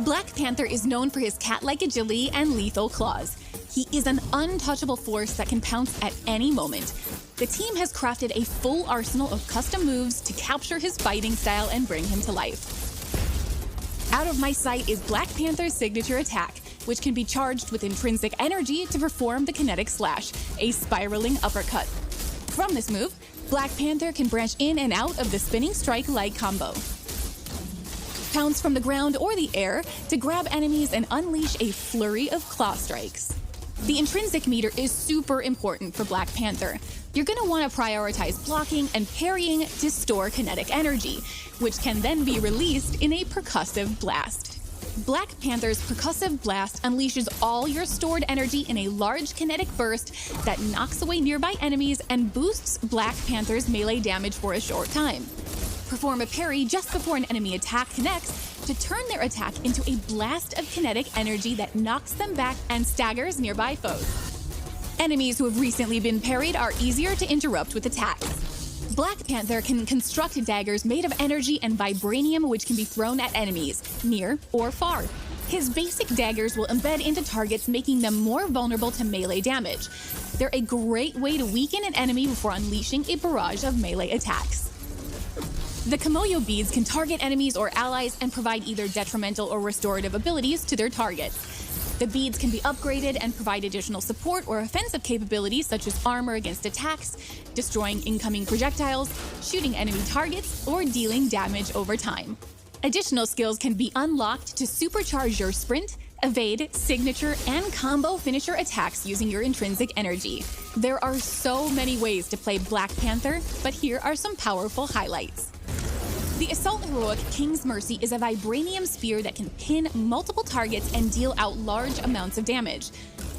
Black Panther is known for his cat-like agility and lethal claws. He is an untouchable force that can pounce at any moment. The team has crafted a full arsenal of custom moves to capture his fighting style and bring him to life. Out of my sight is Black Panther's signature attack, which can be charged with intrinsic energy to perform the kinetic slash, a spiraling uppercut. From this move, Black Panther can branch in and out of the spinning strike-like combo. Pounce from the ground or the air to grab enemies and unleash a flurry of claw strikes. The intrinsic meter is super important for Black Panther. You're going to want to prioritize blocking and parrying to store kinetic energy, which can then be released in a percussive blast. Black Panther's percussive blast unleashes all your stored energy in a large kinetic burst that knocks away nearby enemies and boosts Black Panther's melee damage for a short time. Perform a parry just before an enemy attack connects to turn their attack into a blast of kinetic energy that knocks them back and staggers nearby foes. Enemies who have recently been parried are easier to interrupt with attacks. Black Panther can construct daggers made of energy and vibranium which can be thrown at enemies, near or far. His basic daggers will embed into targets, making them more vulnerable to melee damage. They're a great way to weaken an enemy before unleashing a barrage of melee attacks. The Kimoyo beads can target enemies or allies and provide either detrimental or restorative abilities to their targets. The beads can be upgraded and provide additional support or offensive capabilities such as armor against attacks, destroying incoming projectiles, shooting enemy targets, or dealing damage over time. Additional skills can be unlocked to supercharge your sprint, evade, signature, and combo finisher attacks using your intrinsic energy. There are so many ways to play Black Panther, but here are some powerful highlights. The Assault Heroic King's Mercy is a vibranium spear that can pin multiple targets and deal out large amounts of damage.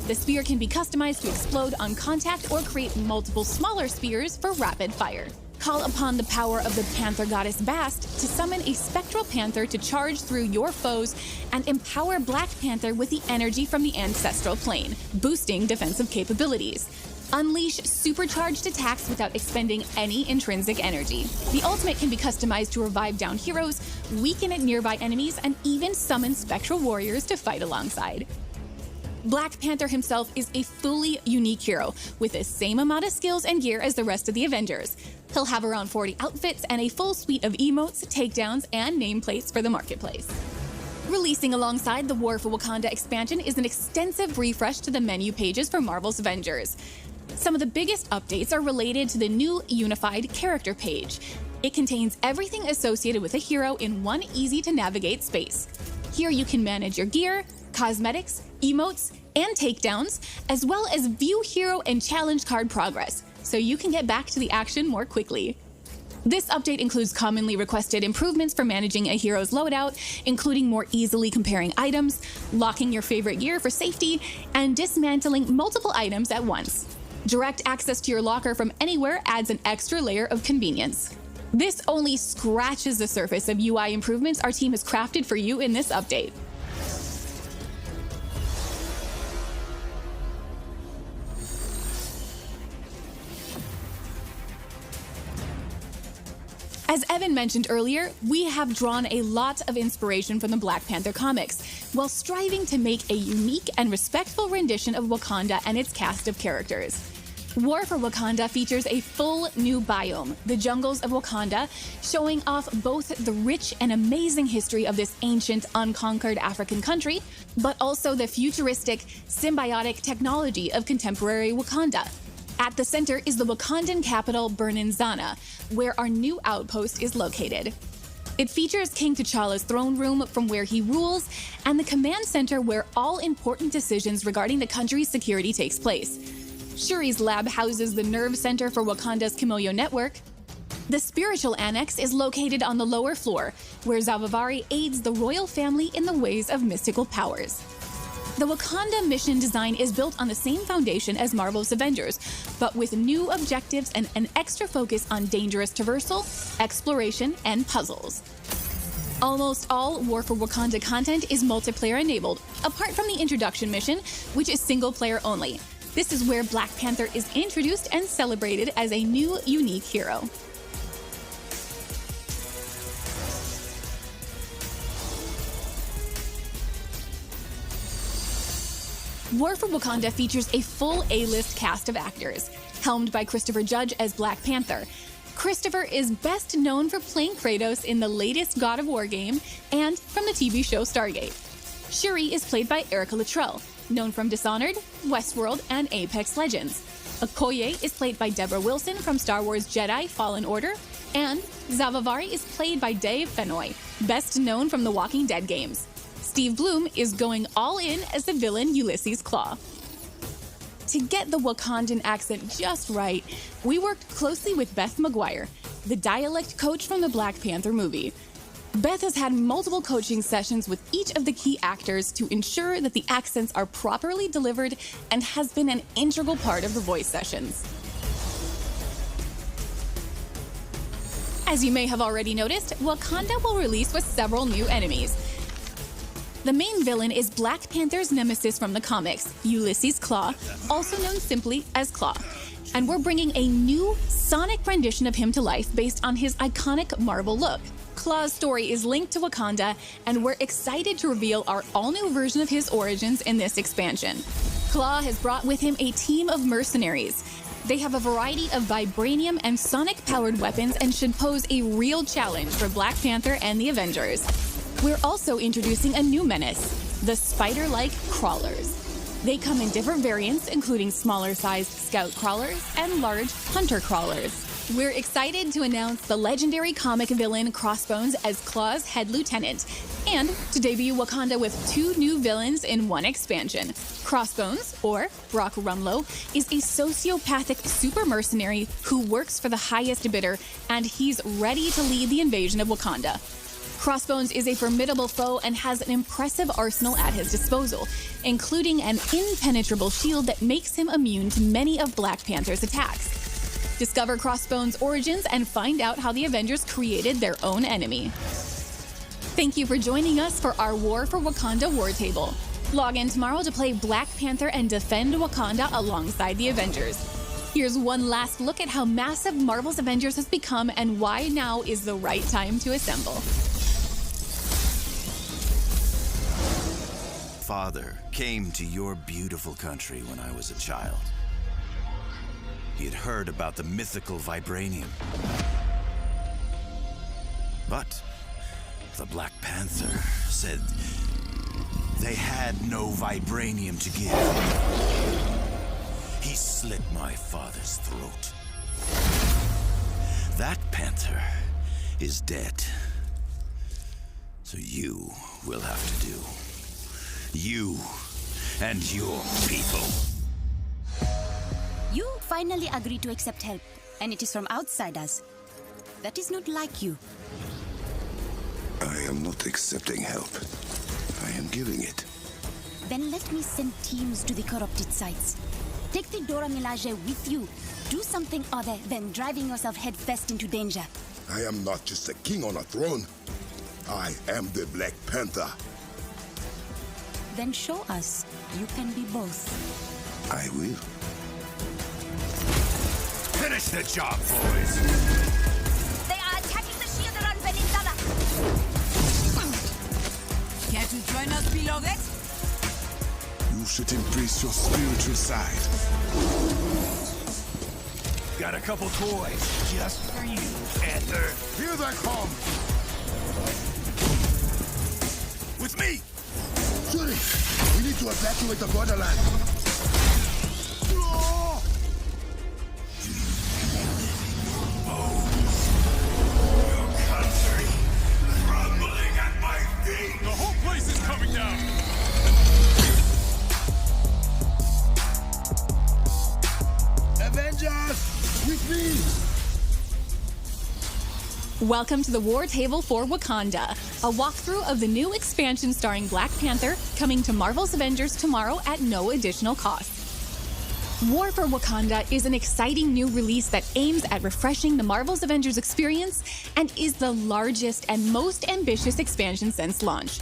The spear can be customized to explode on contact or create multiple smaller spears for rapid fire. Call upon the power of the Panther goddess Bast to summon a spectral panther to charge through your foes and empower Black Panther with the energy from the ancestral plane, boosting defensive capabilities. Unleash supercharged attacks without expending any intrinsic energy. The ultimate can be customized to revive down heroes, weaken nearby enemies, and even summon spectral warriors to fight alongside. Black Panther himself is a fully unique hero with the same amount of skills and gear as the rest of the Avengers. He'll have around 40 outfits and a full suite of emotes, takedowns, and nameplates for the marketplace. Releasing alongside the War for Wakanda expansion is an extensive refresh to the menu pages for Marvel's Avengers. Some of the biggest updates are related to the new unified character page. It contains everything associated with a hero in one easy-to-navigate space. Here you can manage your gear, cosmetics, emotes, and takedowns, as well as view hero and challenge card progress, so you can get back to the action more quickly. This update includes commonly requested improvements for managing a hero's loadout, including more easily comparing items, locking your favorite gear for safety, and dismantling multiple items at once. Direct access to your locker from anywhere adds an extra layer of convenience. This only scratches the surface of UI improvements our team has crafted for you in this update. As Evan mentioned earlier, we have drawn a lot of inspiration from the Black Panther comics, while striving to make a unique and respectful rendition of Wakanda and its cast of characters. War for Wakanda features a full new biome, the jungles of Wakanda, showing off both the rich and amazing history of this ancient, unconquered African country, but also the futuristic, symbiotic technology of contemporary Wakanda. At the center is the Wakandan capital, Bernanzana, where our new outpost is located. It features King T'Challa's throne room from where he rules, and the command center where all important decisions regarding the country's security takes place. Shuri's lab houses the nerve center for Wakanda's Kimoyo network. The spiritual annex is located on the lower floor, where Zawavari aids the royal family in the ways of mystical powers. The Wakanda mission design is built on the same foundation as Marvel's Avengers, but with new objectives and an extra focus on dangerous traversal, exploration, and puzzles. Almost all War for Wakanda content is multiplayer enabled, apart from the introduction mission, which is single player only. This is where Black Panther is introduced and celebrated as a new, unique hero. War for Wakanda features a full A-list cast of actors, helmed by Christopher Judge as Black Panther. Christopher is best known for playing Kratos in the latest God of War game and from the TV show Stargate. Shuri is played by Erica Luttrell, known from Dishonored, Westworld, and Apex Legends. Okoye is played by Deborah Wilson from Star Wars Jedi Fallen Order, and Zavavari is played by Dave Fennoy, best known from the Walking Dead games. Steve Bloom is going all in as the villain Ulysses Klaue. To get the Wakandan accent just right, we worked closely with Beth McGuire, the dialect coach from the Black Panther movie. Beth has had multiple coaching sessions with each of the key actors to ensure that the accents are properly delivered and has been an integral part of the voice sessions. As you may have already noticed, Wakanda will release with several new enemies. The main villain is Black Panther's nemesis from the comics, Ulysses Klaue, also known simply as Klaue. And we're bringing a new sonic rendition of him to life based on his iconic Marvel look. Klaue's story is linked to Wakanda, and we're excited to reveal our all-new version of his origins in this expansion. Klaue has brought with him a team of mercenaries. They have a variety of vibranium and sonic-powered weapons and should pose a real challenge for Black Panther and the Avengers. We're also introducing a new menace, the spider-like crawlers. They come in different variants, including smaller-sized scout crawlers and large hunter crawlers. We're excited to announce the legendary comic villain Crossbones as Klaue's head lieutenant, and to debut Wakanda with two new villains in one expansion. Crossbones, or Brock Rumlow, is a sociopathic super mercenary who works for the highest bidder, and he's ready to lead the invasion of Wakanda. Crossbones is a formidable foe and has an impressive arsenal at his disposal, including an impenetrable shield that makes him immune to many of Black Panther's attacks. Discover Crossbones' origins and find out how the Avengers created their own enemy. Thank you for joining us for our War for Wakanda War Table. Log in tomorrow to play Black Panther and defend Wakanda alongside the Avengers. Here's one last look at how massive Marvel's Avengers has become and why now is the right time to assemble. Father came to your beautiful country when I was a child. He had heard about the mythical vibranium. But the Black Panther said they had no vibranium to give. He slit my father's throat. That Panther is dead. So you will have to do. You and your people. You finally agreed to accept help, and it is from outsiders. That is not like you. I am not accepting help. I am giving it. Then let me send teams to the corrupted sites. Take the Dora Milaje with you. Do something other than driving yourself headfirst into danger. I am not just a king on a throne. I am the Black Panther. Then show us you can be both. I will. Finish the job, boys! They are attacking the shield around Peninsula. Care to join us below that? You should embrace your spiritual side. Got a couple toys just for you, Panther. Here they come! With me! Shuri, we need to evacuate the borderland. Your country crumbling at my feet! The whole place is coming down! Avengers, with me! Welcome to the War Table for Wakanda, a walkthrough of the new expansion starring Black Panther, coming to Marvel's Avengers tomorrow at no additional cost. War for Wakanda is an exciting new release that aims at refreshing the Marvel's Avengers experience and is the largest and most ambitious expansion since launch.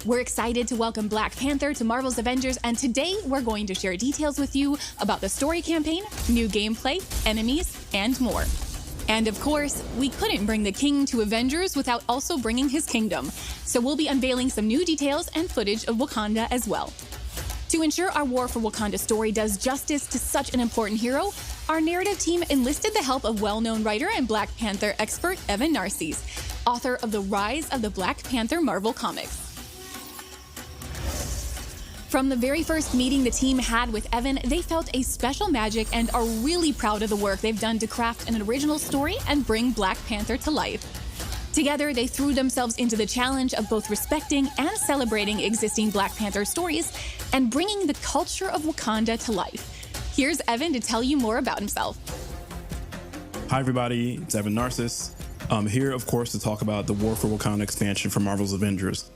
We're excited to welcome Black Panther to Marvel's Avengers, and today we're going to share details with you about the story campaign, new gameplay, enemies, and more. And of course, we couldn't bring the king to Avengers without also bringing his kingdom, so we'll be unveiling some new details and footage of Wakanda as well. To ensure our War for Wakanda story does justice to such an important hero, our narrative team enlisted the help of well-known writer and Black Panther expert Evan Narcisse, author of The Rise of the Black Panther Marvel Comics. From the very first meeting the team had with Evan, they felt a special magic and are really proud of the work they've done to craft an original story and bring Black Panther to life. Together, they threw themselves into the challenge of both respecting and celebrating existing Black Panther stories and bringing the culture of Wakanda to life. Here's Evan to tell you more about himself. Hi everybody, it's Evan Narcisse. I'm here, of course, to talk about the War for Wakanda expansion for Marvel's Avengers.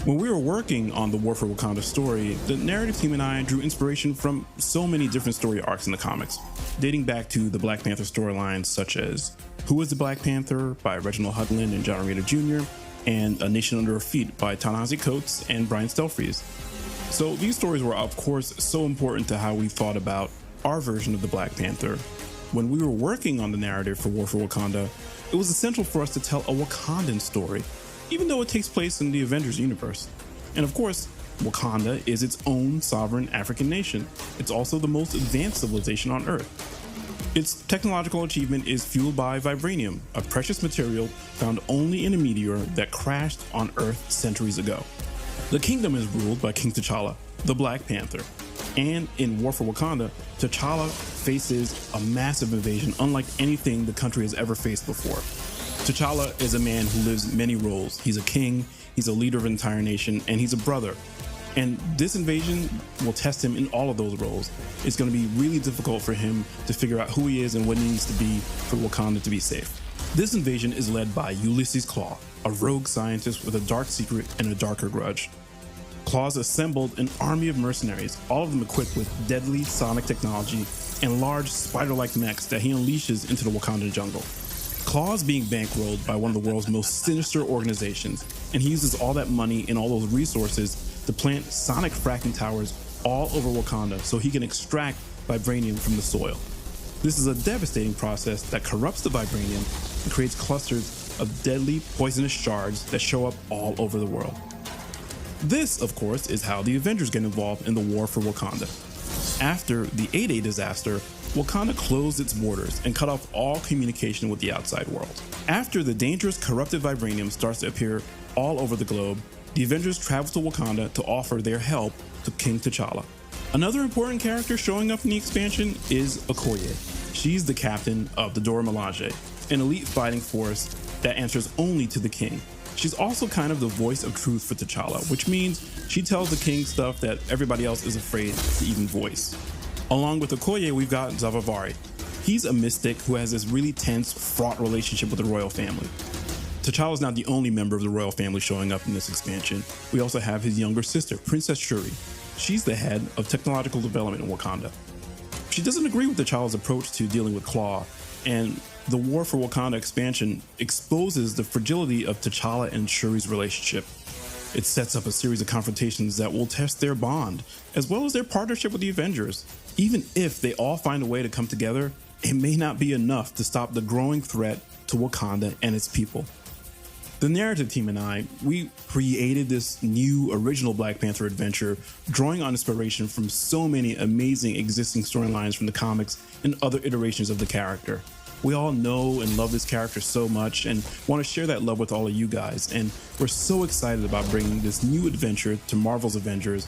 When we were working on the War for Wakanda story, the narrative team and I drew inspiration from so many different story arcs in the comics, dating back to the Black Panther storylines such as Who is the Black Panther by Reginald Hudlin and John Romita Jr., and A Nation Under Her Feet by Ta-Nehisi Coates and Brian Stelfreeze. So these stories were, of course, so important to how we thought about our version of the Black Panther. When we were working on the narrative for War for Wakanda, it was essential for us to tell a Wakandan story, even though it takes place in the Avengers universe. And of course, Wakanda is its own sovereign African nation. It's also the most advanced civilization on Earth. Its technological achievement is fueled by vibranium, a precious material found only in a meteor that crashed on Earth centuries ago. The kingdom is ruled by King T'Challa, the Black Panther. And in War for Wakanda, T'Challa faces a massive invasion unlike anything the country has ever faced before. T'Challa is a man who lives many roles. He's a king, he's a leader of an entire nation, and he's a brother. And this invasion will test him in all of those roles. It's going to be really difficult for him to figure out who he is and what he needs to be for Wakanda to be safe. This invasion is led by Ulysses Klaue, a rogue scientist with a dark secret and a darker grudge. Klaue's assembled an army of mercenaries, all of them equipped with deadly sonic technology and large spider-like mechs that he unleashes into the Wakandan jungle. Klaue's being bankrolled by one of the world's most sinister organizations, and he uses all that money and all those resources to plant sonic fracking towers all over Wakanda so he can extract vibranium from the soil. This is a devastating process that corrupts the vibranium and creates clusters of deadly poisonous shards that show up all over the world. This, of course, is how the Avengers get involved in the War for Wakanda. After the 8-8 disaster, Wakanda closed its borders and cut off all communication with the outside world. After the dangerous corrupted vibranium starts to appear all over the globe, the Avengers travel to Wakanda to offer their help to King T'Challa. Another important character showing up in the expansion is Okoye. She's the captain of the Dora Milaje, an elite fighting force that answers only to the king. She's also kind of the voice of truth for T'Challa, which means she tells the king stuff that everybody else is afraid to even voice. Along with Okoye, we've got Zavavari. He's a mystic who has this really tense, fraught relationship with the royal family. T'Challa's not the only member of the royal family showing up in this expansion. We also have his younger sister, Princess Shuri. She's the head of technological development in Wakanda. She doesn't agree with T'Challa's approach to dealing with Klaue, and the War for Wakanda expansion exposes the fragility of T'Challa and Shuri's relationship. It sets up a series of confrontations that will test their bond, as well as their partnership with the Avengers. Even if they all find a way to come together, it may not be enough to stop the growing threat to Wakanda and its people. The narrative team and I, we created this new original Black Panther adventure, drawing on inspiration from so many amazing existing storylines from the comics and other iterations of the character. We all know and love this character so much and want to share that love with all of you guys. And we're so excited about bringing this new adventure to Marvel's Avengers.